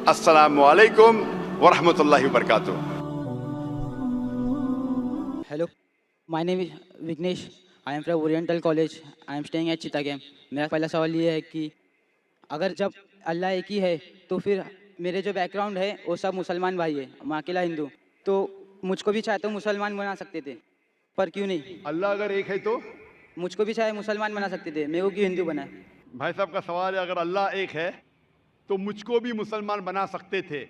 السلام علیکم ورحمۃ اللہ وبرکاتہ. Hello, my name is Vignesh. I am from Oriental College. I am staying at Chittagam. میرا پہلا سوال یہ ہے کہ اگر جب اللہ ایک ہی ہے تو پھر میرے جو بیک گراؤنڈ ہے وہ سب مسلمان بھائی ہے، میں اکیلا ہندو، تو مجھ کو بھی چاہے تو مسلمان بنا سکتے تھے، پر کیوں نہیں؟ اللہ اگر ایک ہے تو مجھ کو بھی چاہے مسلمان بنا سکتے تھے، میں وہ کیوں ہندو بنا؟ بھائی صاحب کا سوال ہے، اگر اللہ ایک ہے تو مجھ کو بھی مسلمان بنا سکتے تھے،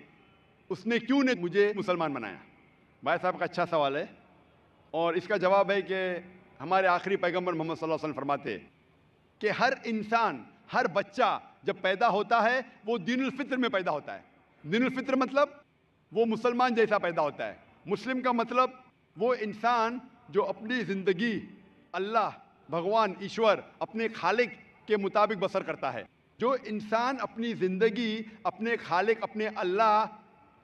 اس نے کیوں نہیں مجھے مسلمان بنایا؟ بھائی صاحب کا اچھا سوال ہے، اور اس کا جواب ہے کہ ہمارے آخری پیغمبر محمد صلی اللہ علیہ وسلم فرماتے ہیں کہ ہر انسان، ہر بچہ جب پیدا ہوتا ہے وہ دین الفطر میں پیدا ہوتا ہے. دین الفطر مطلب وہ مسلمان جیسا پیدا ہوتا ہے. مسلم کا مطلب وہ انسان جو اپنی زندگی اللہ، بھگوان، ایشور، اپنے خالق کے مطابق بسر کرتا ہے. جو انسان اپنی زندگی اپنے خالق، اپنے اللہ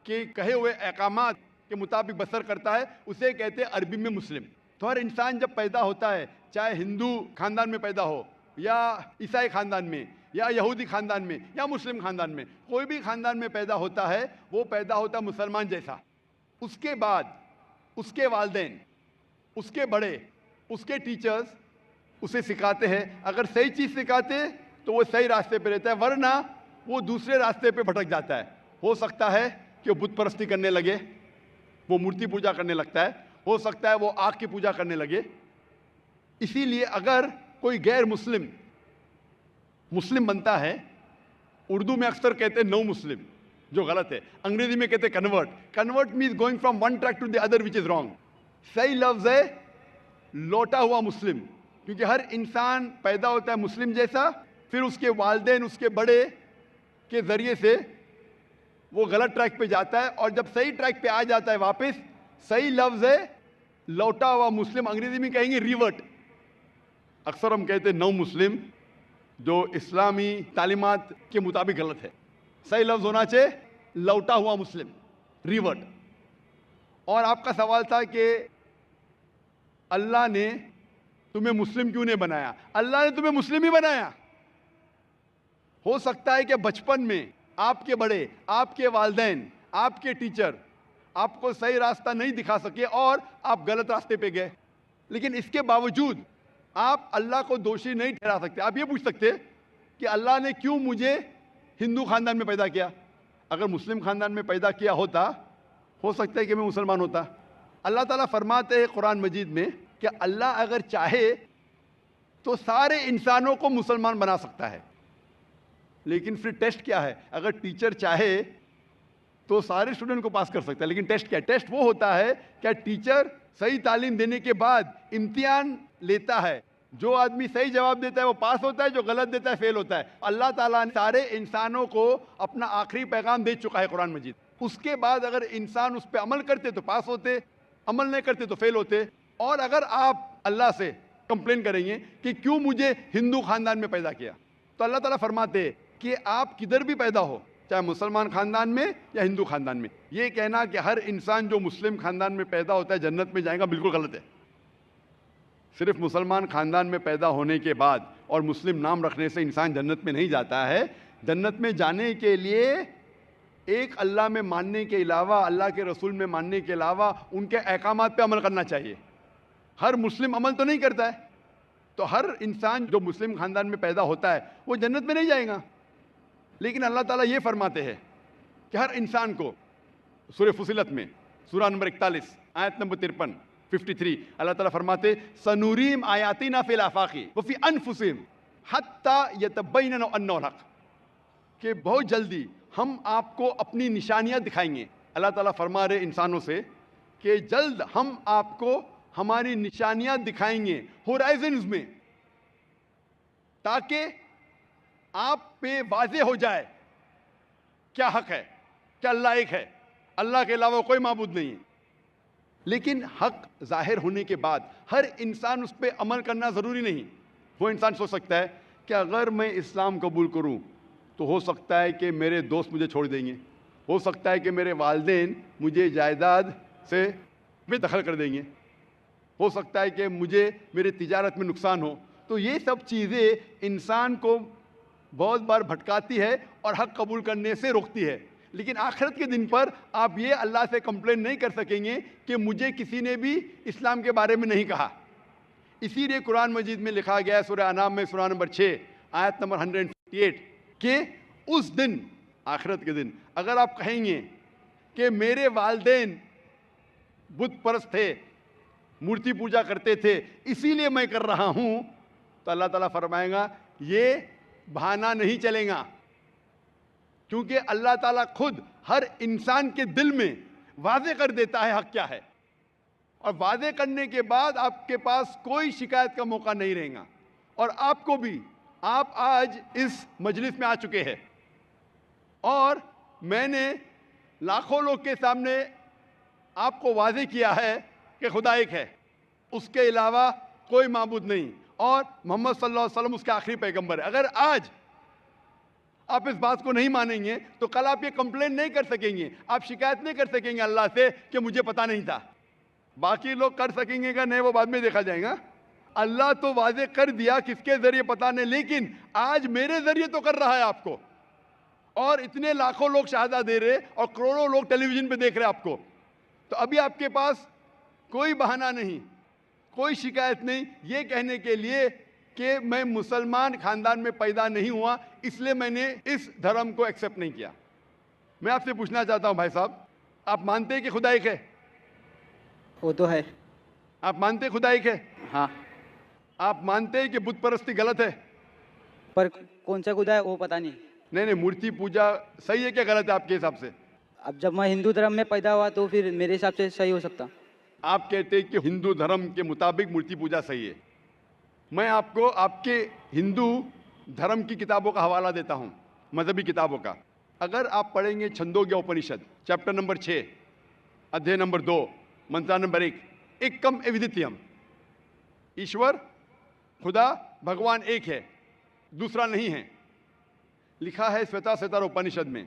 کے کہے ہوئے احکامات کے مطابق بسر کرتا ہے، اسے کہتے ہیں عربی میں مسلم. تو ہر انسان جب پیدا ہوتا ہے، چاہے ہندو خاندان میں پیدا ہو یا عیسائی خاندان میں یا یہودی خاندان میں یا مسلم خاندان میں، کوئی بھی خاندان میں پیدا ہوتا ہے، وہ پیدا ہوتا ہے مسلمان جیسا. اس کے بعد اس کے والدین، اس کے بڑے، اس کے ٹیچرز اسے سکھاتے ہیں. اگر صحیح چیز سکھاتے تو وہ صحیح راستے پہ رہتا ہے، ورنہ وہ دوسرے راستے پہ بھٹک جاتا ہے. ہو سکتا ہے کہ وہ بت پرستی کرنے لگے، وہ مورتی پوجا کرنے لگتا ہے، ہو سکتا ہے وہ آگ کی پوجا کرنے لگے. اسی لیے اگر کوئی غیر مسلم مسلم بنتا ہے، اردو میں اکثر کہتے ہیں نو مسلم، جو غلط ہے. انگریزی میں کہتے ہیں convert. Convert means going from one track to the other which is wrong. صحیح لفظ ہے لوٹا ہوا مسلم، کیونکہ ہر انسان پیدا ہوتا ہے مسلم جیسا، پھر اس کے والدین، اس کے بڑے کے ذریعے سے وہ غلط ٹریک پہ جاتا ہے، اور جب صحیح ٹریک پہ آ جاتا ہے واپس، صحیح لفظ ہے لوٹا ہوا مسلم. انگریزی میں کہیں گے ریورٹ. اکثر ہم کہتے ہیں نو مسلم، جو اسلامی تعلیمات کے مطابق غلط ہے. صحیح لفظ ہونا چاہیے لوٹا ہوا مسلم، ریورٹ. اور آپ کا سوال تھا کہ اللہ نے تمہیں مسلم کیوں نہیں بنایا؟ اللہ نے تمہیں مسلم ہی بنایا. ہو سکتا ہے کہ بچپن میں آپ کے بڑے، آپ کے والدین، آپ کے ٹیچر آپ کو صحیح راستہ نہیں دکھا سکے اور آپ غلط راستے پہ گئے، لیکن اس کے باوجود آپ اللہ کو دوشی نہیں ٹھہرا سکتے. آپ یہ پوچھ سکتے کہ اللہ نے کیوں مجھے ہندو خاندان میں پیدا کیا؟ اگر مسلم خاندان میں پیدا کیا ہوتا، ہو سکتا ہے کہ میں مسلمان ہوتا. اللہ تعالیٰ فرماتے ہیں قرآن مجید میں کہ اللہ اگر چاہے تو سارے انسانوں کو مسلمان بنا سکتا ہے، لیکن پھر ٹیسٹ کیا ہے؟ اگر ٹیچر چاہے تو سارے اسٹوڈنٹ کو پاس کر سکتا ہے، لیکن ٹیسٹ کیا ہے؟ ٹیسٹ وہ ہوتا ہے کہ ٹیچر صحیح تعلیم دینے کے بعد امتحان لیتا ہے. جو آدمی صحیح جواب دیتا ہے وہ پاس ہوتا ہے، جو غلط دیتا ہے فیل ہوتا ہے. اللہ تعالیٰ نے سارے انسانوں کو اپنا آخری پیغام دے چکا ہے قرآن مجید. اس کے بعد اگر انسان اس پہ عمل کرتے تو پاس ہوتے، عمل نہیں کرتے تو فیل ہوتے. اور اگر آپ اللہ سے کمپلین کریں گے کہ کیوں مجھے ہندو خاندان میں پیدا کیا، تو اللہ تعالیٰ فرماتے کہ آپ کدھر بھی پیدا ہو، چاہے مسلمان خاندان میں یا ہندو خاندان میں، یہ کہنا کہ ہر انسان جو مسلم خاندان میں پیدا ہوتا ہے جنت میں جائے گا، بالکل غلط ہے. صرف مسلمان خاندان میں پیدا ہونے کے بعد اور مسلم نام رکھنے سے انسان جنت میں نہیں جاتا ہے. جنت میں جانے کے لیے ایک اللہ میں ماننے کے علاوہ، اللہ کے رسول میں ماننے کے علاوہ ان کے احکامات پہ عمل کرنا چاہیے. ہر مسلم عمل تو نہیں کرتا ہے، تو ہر انسان جو مسلم خاندان میں پیدا ہوتا ہے وہ جنت میں نہیں جائے گا. لیکن اللہ تعالیٰ یہ فرماتے ہیں کہ ہر انسان کو سورہ فصلت میں سورہ نمبر 41 آیت نمبر 53 53 اللہ تعالیٰ فرماتے سنوریم آیاتنا فی الآفاق وفی انفسہم حتی یتبین انہ الحق، کہ بہت جلدی ہم آپ کو اپنی نشانیاں دکھائیں گے. اللہ تعالیٰ فرما رہے انسانوں سے کہ جلد ہم آپ کو ہماری نشانیاں دکھائیں گے ہورائزنز میں، تاکہ آپ پہ واضح ہو جائے کیا حق ہے، کیا اللہ ایک ہے، اللہ کے علاوہ کوئی معبود نہیں ہے. لیکن حق ظاہر ہونے کے بعد ہر انسان اس پہ عمل کرنا ضروری نہیں. وہ انسان سوچ سکتا ہے کہ اگر میں اسلام قبول کروں تو ہو سکتا ہے کہ میرے دوست مجھے چھوڑ دیں گے، ہو سکتا ہے کہ میرے والدین مجھے جائیداد سے میں دخل کر دیں گے، ہو سکتا ہے کہ مجھے میرے تجارت میں نقصان ہو. تو یہ سب چیزیں انسان کو بہت بار بھٹکاتی ہے اور حق قبول کرنے سے روکتی ہے. لیکن آخرت کے دن پر آپ یہ اللہ سے کمپلین نہیں کر سکیں گے کہ مجھے کسی نے بھی اسلام کے بارے میں نہیں کہا. اسی لیے قرآن مجید میں لکھا گیا ہے سورہ انعام میں سورہ نمبر 6 آیت نمبر 158 کہ اس دن آخرت کے دن اگر آپ کہیں گے کہ میرے والدین بت پرست تھے, مورتی پوجا کرتے تھے, اسی لیے میں کر رہا ہوں, تو اللہ تعالیٰ فرمائے گا یہ بہانہ نہیں چلے گا, کیونکہ اللہ تعالیٰ خود ہر انسان کے دل میں واضح کر دیتا ہے حق کیا ہے, اور واضح کرنے کے بعد آپ کے پاس کوئی شکایت کا موقع نہیں رہے گا. اور آپ کو بھی, آپ آج اس مجلس میں آ چکے ہیں اور میں نے لاکھوں لوگ کے سامنے آپ کو واضح کیا ہے کہ خدا ایک ہے, اس کے علاوہ کوئی معبود نہیں, اور محمد صلی اللہ علیہ وسلم اس کے آخری پیغمبر ہے. اگر آج آپ اس بات کو نہیں مانیں گے تو کل آپ یہ کمپلین نہیں کر سکیں گے, آپ شکایت نہیں کر سکیں گے اللہ سے کہ مجھے پتہ نہیں تھا. باقی لوگ کر سکیں گے کہ نہیں, وہ بعد میں دیکھا جائے گا. اللہ تو واضح کر دیا کس کے ذریعے پتہ نہیں, لیکن آج میرے ذریعے تو کر رہا ہے آپ کو, اور اتنے لاکھوں لوگ شہادہ دے رہے اور کروڑوں لوگ ٹیلی ویژن پہ دیکھ رہے آپ کو. تو ابھی آپ کے پاس کوئی بہانہ نہیں, کوئی شکایت نہیں یہ کہنے کے لیے کہ میں مسلمان خاندان میں پیدا نہیں ہوا اس لیے میں نے اس دھرم کو ایکسیپٹ نہیں کیا. میں آپ سے پوچھنا چاہتا ہوں بھائی صاحب, آپ مانتے ہیں کہ خدا ایک ہے؟ وہ تو ہے. آپ مانتے ہیں خدا ایک ہے؟ ہاں. آپ مانتے ہیں کہ بت پرستی غلط ہے؟ پر کون سا خدا ہے وہ پتہ نہیں. نہیں, مورتی پوجا صحیح ہے کیا غلط ہے آپ کے حساب سے؟ اب جب میں ہندو دھرم میں پیدا ہوا تو پھر میرے حساب سے صحیح ہو سکتا. آپ کہتے ہیں کہ ہندو دھرم کے مطابق مورتی پوجا صحیح ہے. میں آپ کو آپ کے ہندو دھرم کی کتابوں کا حوالہ دیتا ہوں, مذہبی کتابوں کا. اگر آپ پڑھیں گے چھندوگیا اپنشد چیپٹر نمبر 6 ادھیے نمبر 2 منترا نمبر 1, ایکم ایودتیم, ایشور خدا بھگوان ایک ہے, دوسرا نہیں ہے. لکھا ہے سویتا سوتر اپنشد میں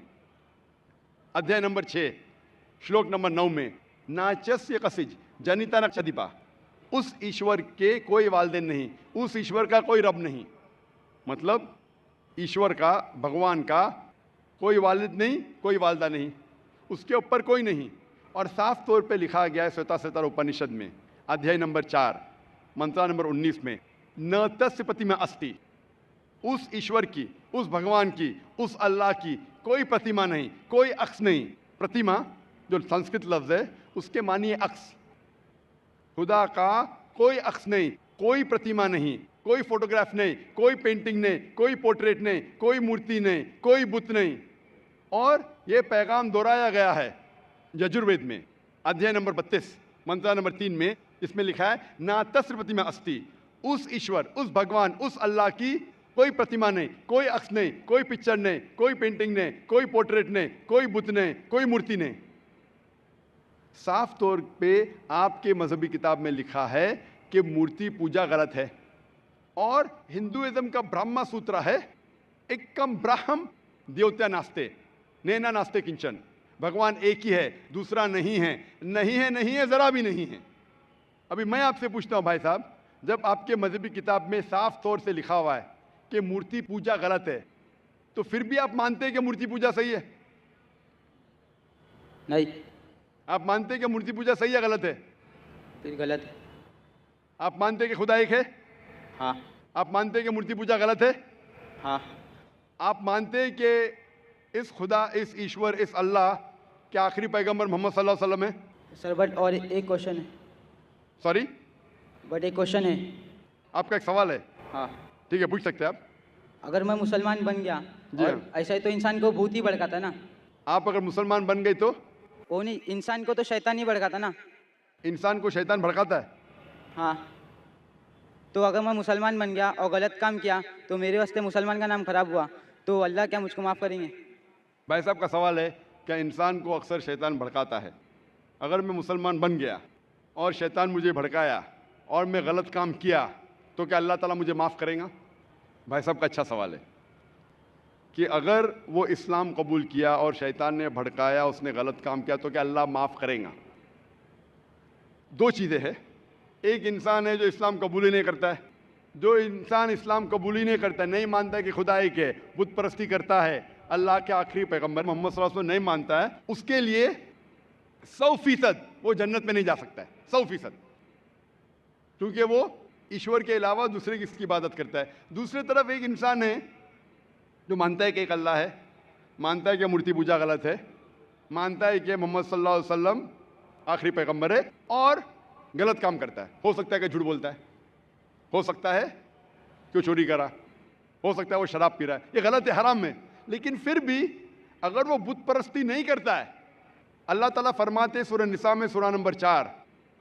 ادھیے نمبر 6 شلوک نمبر 9 میں, ناچسیہ کسج جنیتا نکشدیپا, اس ایشور کے کوئی والدین نہیں, اس ایشور کا کوئی رب نہیں. مطلب ایشور کا, بھگوان کا کوئی والد نہیں, کوئی والدہ نہیں, اس کے اوپر کوئی نہیں. اور صاف طور پہ لکھا گیا ہے سویتا سوتر اپنشد میں ادھیائے نمبر 4 منترا نمبر 19 میں, ن تسیہ پرتیما استی, اس ایشور کی, اس بھگوان کی, اس اللہ کی کوئی پرتیما نہیں, کوئی عکس نہیں. پرتیما جو سنسکرت لفظ ہے اس کے معنی ہے عکس. خدا کا کوئی عکس نہیں, کوئی پرتیما نہیں, کوئی فوٹوگراف نہیں, کوئی پینٹنگ نہیں, کوئی پورٹریٹ نہیں, کوئی مورتی نہیں, کوئی بت نہیں. اور یہ پیغام دہرایا گیا ہے یجروید میں ادھیائے نمبر 32 منترا نمبر 3 میں, اس میں لکھا ہے نا تسر پرتیما استی, اس ایشور, اس بھگوان, اس اللہ کی کوئی پرتیما نہیں, کوئی عکس نہیں, کوئی پکچر نہیں, کوئی پینٹنگ نہیں, کوئی پورٹریٹ نہیں, کوئی بت نہیں, کوئی مورتی نہیں. صاف طور پہ آپ کے مذہبی کتاب میں لکھا ہے کہ مورتی پوجا غلط ہے. اور ہندوازم کا برہما سوترا ہے, ایکم براہم دیوتیا ناستے نینا ناستے کنچن, بھگوان ایک ہی ہے, دوسرا نہیں ہے, نہیں ہے, نہیں ہے, ذرا بھی نہیں ہے. ابھی میں آپ سے پوچھتا ہوں بھائی صاحب, جب آپ کے مذہبی کتاب میں صاف طور سے لکھا ہوا ہے کہ مورتی پوجا غلط ہے, تو پھر بھی آپ مانتے ہیں کہ مورتی پوجا صحیح ہے؟ نہیں. آپ مانتے ہیں کہ مورتی پوجا صحیح ہے غلط ہے؟ پھر غلط ہے. آپ مانتے ہیں کہ خدا ایک ہے؟ ہاں. آپ مانتے ہیں کہ مورتی پوجا غلط ہے؟ ہاں. آپ مانتے ہیں کہ اس خدا, اس ایشور, اس اللہ کے آخری پیغمبر محمد صلی اللہ علیہ وسلم ہے؟ سر بٹ اور ایک کوشچن ہے. سوری, بٹ ایک کوشچن ہے. آپ کا ایک سوال ہے؟ ہاں. ٹھیک ہے, پوچھ سکتے ہیں آپ. اگر میں مسلمان بن گیا اور ایسا ہی تو انسان کو بھوت ہی بھڑکاتا نا. آپ اگر مسلمان بن گئی تو وہ نہیں, انسان کو تو شیطان ہی بھڑکاتا نا. انسان کو شیطان بھڑکاتا ہے؟ ہاں. تو اگر میں مسلمان بن گیا اور غلط کام کیا تو میرے واسطے مسلمان کا نام خراب ہوا, تو اللہ کیا مجھ کو معاف کریں گے؟ بھائی صاحب کا سوال ہے کہ انسان کو اکثر شیطان بھڑکاتا ہے. اگر میں مسلمان بن گیا اور شیطان مجھے بھڑکایا اور میں غلط کام کیا تو کیا اللہ تعالیٰ مجھے معاف کرے گا؟ بھائی صاحب کا اچھا سوال ہے کہ اگر وہ اسلام قبول کیا اور شیطان نے بھڑکایا, اس نے غلط کام کیا, تو کیا اللہ معاف کرے گا؟ دو چیزیں ہیں. ایک انسان ہے جو اسلام قبول ہی نہیں کرتا ہے. جو انسان اسلام قبول ہی نہیں کرتا ہے, نہیں مانتا ہے کہ خدا ایک ہے, بت پرستی کرتا ہے, اللہ کے آخری پیغمبر محمد صلی اللہ علیہ وسلم نہیں مانتا ہے اس کے لیے 100% وہ جنت میں نہیں جا سکتا ہے, 100%, کیونکہ وہ ایشور کے علاوہ دوسرے کس کی عبادت کرتا ہے. دوسری طرف ایک انسان ہے جو مانتا ہے کہ ایک اللہ ہے, مانتا ہے کہ مورتی پوجا غلط ہے, مانتا ہے کہ محمد صلی اللہ علیہ وسلم آخری پیغمبر ہے, اور غلط کام کرتا ہے. ہو سکتا ہے کہ جھوٹ بولتا ہے, ہو سکتا ہے کہ وہ چوری کرا, ہو سکتا ہے وہ شراب پی رہا ہے, یہ غلط ہے, حرام ہے. لیکن پھر بھی اگر وہ بت پرستی نہیں کرتا ہے, اللہ تعالیٰ فرماتے سورہ نساء میں سورہ نمبر 4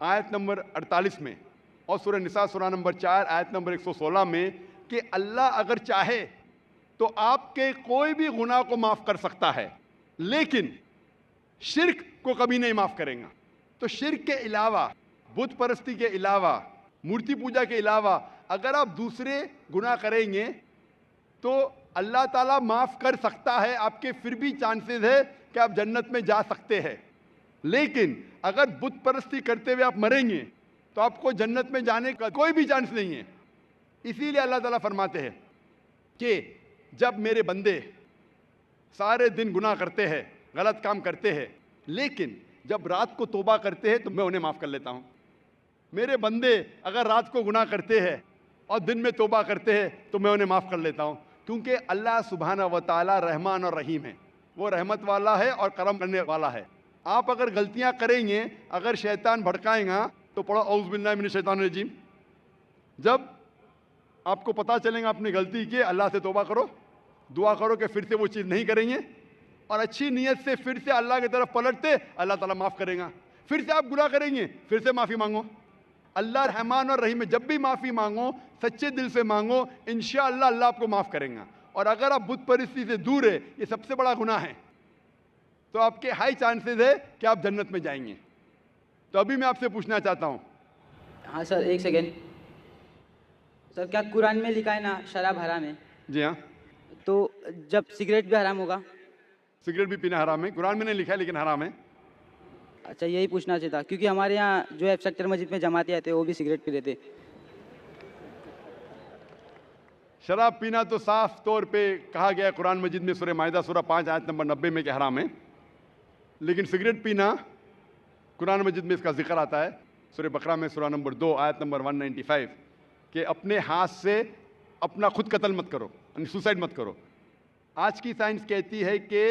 آیت نمبر 48 میں, اور سورہ نساء سورہ نمبر 4 آیت نمبر 116 میں کہ اللہ اگر چاہے تو آپ کے کوئی بھی گناہ کو معاف کر سکتا ہے, لیکن شرک کو کبھی نہیں معاف کریں گا. تو شرک کے علاوہ, بت پرستی کے علاوہ, مورتی پوجا کے علاوہ اگر آپ دوسرے گناہ کریں گے تو اللہ تعالیٰ معاف کر سکتا ہے, آپ کے پھر بھی چانسز ہے کہ آپ جنت میں جا سکتے ہیں. لیکن اگر بت پرستی کرتے ہوئے آپ مریں گے تو آپ کو جنت میں جانے کا کوئی بھی چانس نہیں ہے. اسی لیے اللہ تعالیٰ فرماتے ہیں کہ جب میرے بندے سارے دن گناہ کرتے ہیں, غلط کام کرتے ہیں, لیکن جب رات کو توبہ کرتے ہیں تو میں انہیں معاف کر لیتا ہوں. میرے بندے اگر رات کو گناہ کرتے ہیں اور دن میں توبہ کرتے ہیں تو میں انہیں معاف کر لیتا ہوں, کیونکہ اللہ سبحانہ و تعالیٰ رحمان اور رحیم ہے, وہ رحمت والا ہے اور کرم کرنے والا ہے. آپ اگر غلطیاں کریں گے, اگر شیطان بھڑکائیں گا تو پڑھو اعوذ باللہ من الشیطان الرجیم. جب آپ کو پتہ چلے گا اپنی غلطی کی, اللہ سے توبہ کرو, دعا کرو کہ پھر سے وہ چیز نہیں کریں گے, اور اچھی نیت سے پھر سے اللہ کی طرف پلٹتے, اللہ تعالیٰ معاف کرے گا. پھر سے آپ گناہ کریں گے, پھر سے معافی مانگو. اللہ رحمان اور رحیم ہے, جب بھی معافی مانگو سچے دل سے مانگو, انشاءاللہ اللہ آپ کو معاف کریں گا. اور اگر آپ بت پرستی سے دور ہے, یہ سب سے بڑا گناہ ہے, تو آپ کے ہائی چانسز ہے کہ آپ جنت میں جائیں گے. تو ابھی میں آپ سے پوچھنا چاہتا ہوں. ہاں سر, ایک سیکنڈ سر, کیا قرآن میں لکھا ہے نا شراب حرام ہے؟ جی ہاں, تو جب سگریٹ بھی حرام ہوگا؟ سگریٹ بھی پینا حرام ہے, قرآن میں نہیں لکھا ہے لیکن حرام ہے. اچھا, یہی پوچھنا چاہیے تھا, کیونکہ ہمارے یہاں جو ہے سیکٹر مسجد میں جماعتیں آتے وہ بھی سگریٹ پی لیتے. شراب پینا تو صاف طور پہ کہا گیا ہے قرآن مجید میں سورہ مائدہ سورہ 5 آیت نمبر 90 میں کہ حرام ہے. لیکن سگریٹ پینا قرآن مجید میں اس کا ذکر آتا ہے سورہ بقرہ میں سورہ نمبر 2 آیت نمبر 195 کہ اپنے ہاتھ سے اپنا خود قتل مت کرو, یعنی سوسائڈ مت کرو. آج کی سائنس کہتی ہے کہ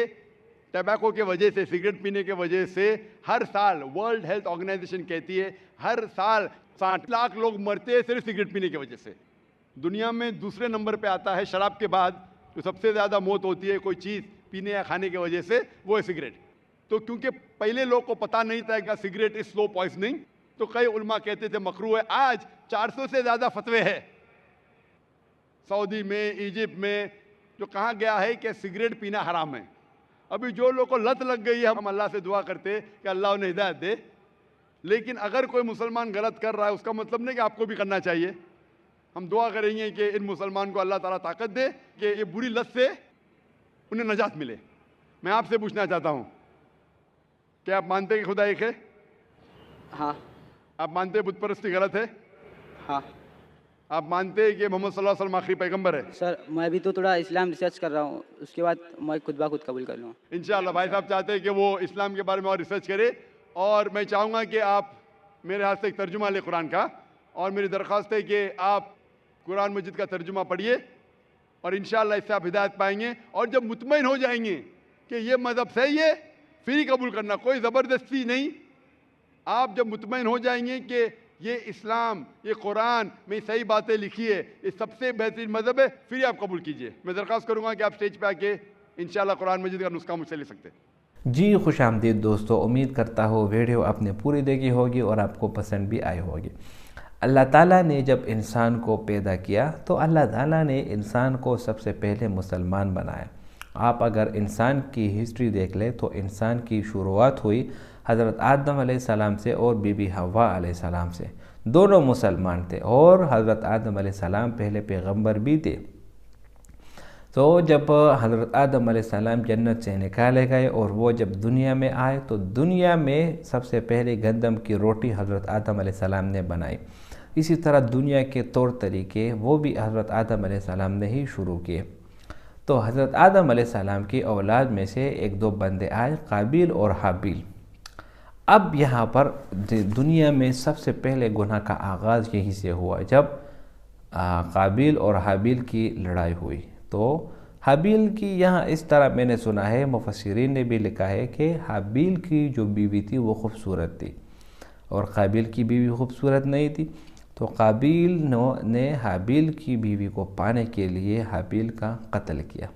ٹبیکو کے وجہ سے, سگریٹ پینے کے وجہ سے ہر سال ورلڈ ہیلتھ آرگنائزیشن کہتی ہے ہر سال 60 لاکھ لوگ مرتے ہیں صرف سگریٹ پینے کی وجہ سے. دنیا میں دوسرے نمبر پہ آتا ہے شراب کے بعد جو سب سے زیادہ موت ہوتی ہے کوئی چیز پینے یا کھانے کی وجہ سے, وہ ہے سگریٹ. تو کیونکہ پہلے لوگ کو پتہ نہیں تھا کہ سگریٹ از سلو پوائزننگ, تو کئی علماء کہتے تھے مکروہ ہے. آج 400 سے زیادہ فتوے ہیں سعودی میں, ایجپٹ میں, جو کہا گیا ہے کہ سگریٹ پینا حرام ہے. ابھی جو لوگ کو لت لگ گئی ہے, ہم اللہ سے دعا کرتے کہ اللہ انہیں ہدایت دے. لیکن اگر کوئی مسلمان غلط کر رہا ہے اس کا مطلب نہیں کہ آپ کو بھی کرنا چاہیے. ہم دعا کریں گے کہ ان مسلمان کو اللہ تعالیٰ طاقت دے کہ یہ بری لت سے انہیں نجات ملے. میں آپ سے پوچھنا چاہتا ہوں, کیا آپ مانتے ہیں کہ خدا ایک ہے؟ ہاں. آپ مانتے ہیں بت پرستی غلط ہے؟ ہاں. آپ مانتے ہیں کہ محمد صلی اللہ علیہ وسلم آخری پیغمبر ہے؟ سر, میں ابھی تو تھوڑا اسلام ریسرچ کر رہا ہوں, اس کے بعد میں خود بخود قبول کر لوں. انشاءاللہ بھائی صاحب چاہتے ہیں کہ وہ اسلام کے بارے میں اور ریسرچ کرے, اور میں چاہوں گا کہ آپ میرے ہاتھ سے ایک ترجمہ لیں قرآن کا, اور میری درخواست ہے کہ آپ قرآن مجید کا ترجمہ پڑھیے, اور انشاءاللہ اس سے آپ ہدایت پائیں گے. اور جب مطمئن ہو جائیں گے کہ یہ مذہب صحیح ہے, پھر ہی قبول کرنا, کوئی زبردستی نہیں. آپ جب مطمئن ہو جائیں گے کہ یہ اسلام, یہ قرآن میں صحیح باتیں لکھی ہے, یہ سب سے بہترین مذہب ہے, پھر ہی آپ قبول کیجئے. میں درخواست کروں گا کہ آپ سٹیج پہ آ کے انشاءاللہ قرآن مجید کا نسخہ مجھ سے لے سکتے. جی خوش آمدید دوستو, امید کرتا ہوں ویڈیو آپ نے پوری دیکھی ہوگی اور آپ کو پسند بھی آئی ہوگی. اللہ تعالیٰ نے جب انسان کو پیدا کیا تو اللہ تعالیٰ نے انسان کو سب سے پہلے مسلمان بنایا. آپ اگر انسان کی ہسٹری دیکھ لیں تو انسان کی شروعات ہوئی حضرت آدم علیہ السلام سے اور بی بی حوا علیہ السلام سے. دونوں مسلمان تھے, اور حضرت آدم علیہ السلام پہلے پیغمبر بھی تھے. تو جب حضرت آدم علیہ السلام جنت سے نکالے گئے اور وہ جب دنیا میں آئے تو دنیا میں سب سے پہلے گندم کی روٹی حضرت آدم علیہ السلام نے بنائی. اسی طرح دنیا کے طور طریقے وہ بھی حضرت آدم علیہ السلام نے ہی شروع کیے. تو حضرت آدم علیہ السلام کی اولاد میں سے ایک دو بندے آئے، قابیل اور حابیل۔ اب یہاں پر دنیا میں سب سے پہلے گناہ کا آغاز یہیں سے ہوا جب قابیل اور حابیل کی لڑائی ہوئی۔ تو حابیل کی یہاں اس طرح میں نے سنا ہے، مفسرین نے بھی لکھا ہے کہ حابیل کی جو بیوی تھی وہ خوبصورت تھی اور قابیل کی بیوی خوبصورت نہیں تھی، تو قابیل نے حابیل کی بیوی کو پانے کے لیے حابیل کا قتل کیا،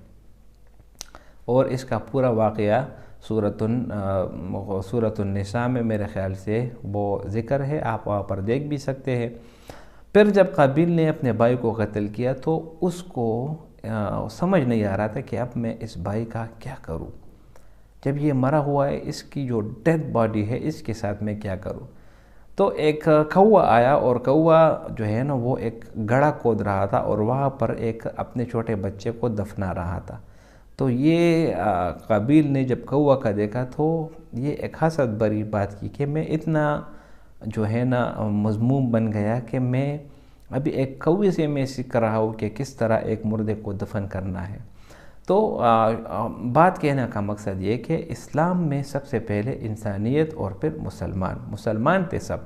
اور اس کا پورا واقعہ سورۃ النساء میں میرے خیال سے وہ ذکر ہے، آپ وہاں پر دیکھ بھی سکتے ہیں۔ پھر جب قابیل نے اپنے بھائی کو قتل کیا تو اس کو سمجھ نہیں آ رہا تھا کہ اب میں اس بھائی کا کیا کروں، جب یہ مرا ہوا ہے، اس کی جو ڈیڈ باڈی ہے اس کے ساتھ میں کیا کروں۔ تو ایک کوا آیا، اور کوا جو ہے نا وہ ایک گڑھا کھود رہا تھا اور وہاں پر ایک اپنے چھوٹے بچے کو دفنا رہا تھا۔ تو یہ قابیل نے جب کوا کا دیکھا تو یہ ایک حسد بری بات کی کہ میں اتنا جو ہے نا مذموم بن گیا کہ میں ابھی ایک کوے سے میں سیکھ رہا ہوں کہ کس طرح ایک مردے کو دفن کرنا ہے۔ تو بات کہنے کا مقصد یہ کہ اسلام میں سب سے پہلے انسانیت اور پھر مسلمان تھے سب۔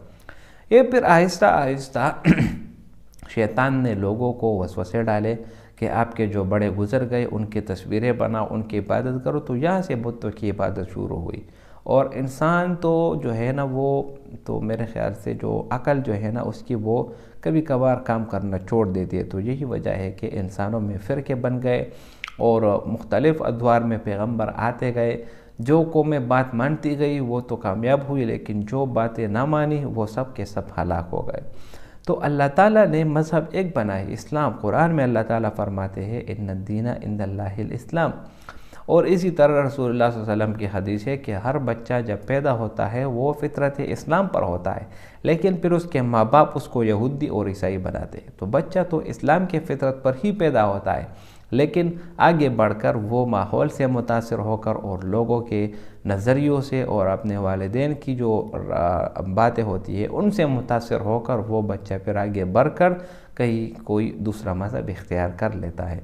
یہ پھر آہستہ آہستہ شیطان نے لوگوں کو وسوسے ڈالے کہ آپ کے جو بڑے گزر گئے ان کی تصویریں بناؤ، ان کی عبادت کرو، تو یہاں سے بتوں کی عبادت شروع ہوئی۔ اور انسان تو جو ہے نا وہ تو میرے خیال سے جو عقل جو ہے نا اس کی وہ کبھی کبھار کام کرنا چھوڑ دیتی ہے، تو یہی وجہ ہے کہ انسانوں میں فرقے بن گئے اور مختلف ادوار میں پیغمبر آتے گئے۔ جو قومیں بات مانتی گئی وہ تو کامیاب ہوئی، لیکن جو باتیں نہ مانی وہ سب کے سب ہلاک ہو گئے۔ تو اللہ تعالیٰ نے مذہب ایک بنائی، اسلام۔ قرآن میں اللہ تعالیٰ فرماتے ہیں ان الدین عند اللہ الاسلام، اور اسی طرح رسول اللہ صلی اللہ علیہ وسلم کی حدیث ہے کہ ہر بچہ جب پیدا ہوتا ہے وہ فطرت اسلام پر ہوتا ہے، لیکن پھر اس کے ماں باپ اس کو یہودی اور عیسائی بناتے ہیں۔ تو بچہ تو اسلام کے فطرت پر ہی پیدا ہوتا ہے، لیکن آگے بڑھ کر وہ ماحول سے متاثر ہو کر اور لوگوں کے نظریوں سے اور اپنے والدین کی جو باتیں ہوتی ہیں ان سے متاثر ہو کر وہ بچہ پھر آگے بڑھ کر کہیں کوئی دوسرا مذہب اختیار کر لیتا ہے۔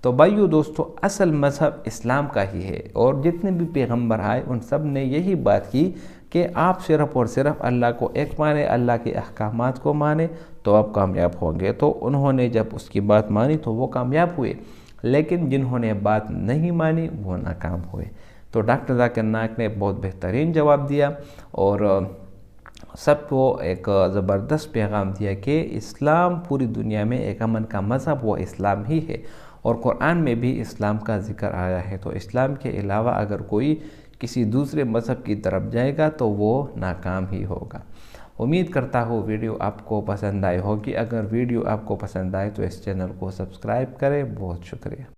تو بھائیو دوستو، اصل مذہب اسلام کا ہی ہے، اور جتنے بھی پیغمبر آئے ان سب نے یہی بات کی کہ آپ صرف اور صرف اللہ کو ایک مانے، اللہ کے احکامات کو مانے تو آپ کامیاب ہوں گے۔ تو انہوں نے جب اس کی بات مانی تو وہ کامیاب ہوئے، لیکن جنہوں نے بات نہیں مانی وہ ناکام ہوئے۔ تو ڈاکٹر ذاکر نائک نے بہت بہترین جواب دیا اور سب کو ایک زبردست پیغام دیا کہ اسلام پوری دنیا میں ایک امن کا مذہب وہ اسلام ہی ہے، اور قرآن میں بھی اسلام کا ذکر آیا ہے۔ تو اسلام کے علاوہ اگر کوئی کسی دوسرے مذہب کی طرف جائے گا تو وہ ناکام ہی ہوگا۔ امید کرتا ہوں ویڈیو آپ کو پسند آئی ہوگی۔ اگر ویڈیو آپ کو پسند آئے تو اس چینل کو سبسکرائب کریں۔ بہت شکریہ۔